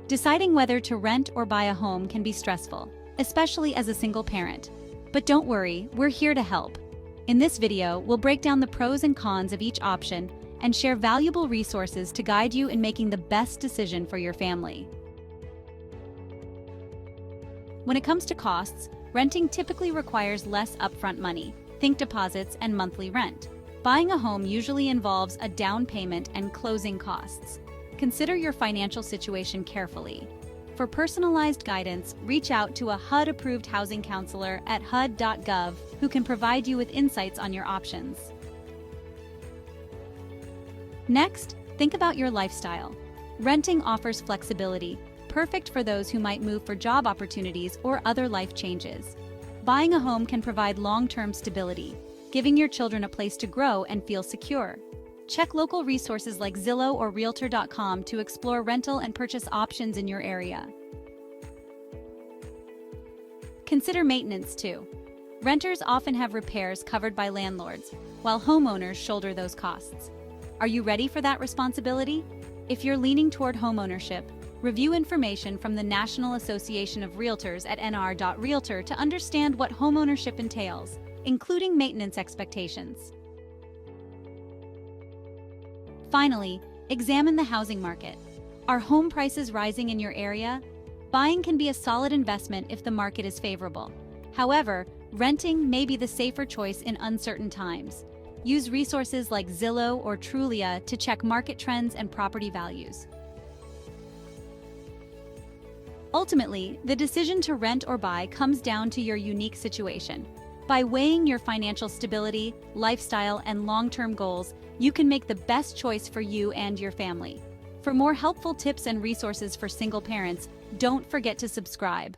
Deciding whether to rent or buy a home can be stressful, especially as a single parent. But don't worry, we're here to help. In this video, we'll break down the pros and cons of each option and share valuable resources to guide you in making the best decision for your family. When it comes to costs, renting typically requires less upfront money. Think deposits and monthly rent. Buying a home usually involves a down payment and closing costs. Consider your financial situation carefully. For personalized guidance, reach out to a HUD-approved housing counselor at hud.gov who can provide you with insights on your options. Next, think about your lifestyle. Renting offers flexibility, perfect for those who might move for job opportunities or other life changes. Buying a home can provide long-term stability, giving your children a place to grow and feel secure. Check local resources like Zillow or Realtor.com to explore rental and purchase options in your area. Consider maintenance too. Renters often have repairs covered by landlords, while homeowners shoulder those costs. Are you ready for that responsibility? If you're leaning toward homeownership, review information from the National Association of Realtors at nr.realtor to understand what homeownership entails, including maintenance expectations. Finally, examine the housing market. Are home prices rising in your area? Buying can be a solid investment if the market is favorable. However, renting may be the safer choice in uncertain times. Use resources like Zillow or Trulia to check market trends and property values. Ultimately, the decision to rent or buy comes down to your unique situation. By weighing your financial stability, lifestyle, and long-term goals, you can make the best choice for you and your family. For more helpful tips and resources for single parents, don't forget to subscribe.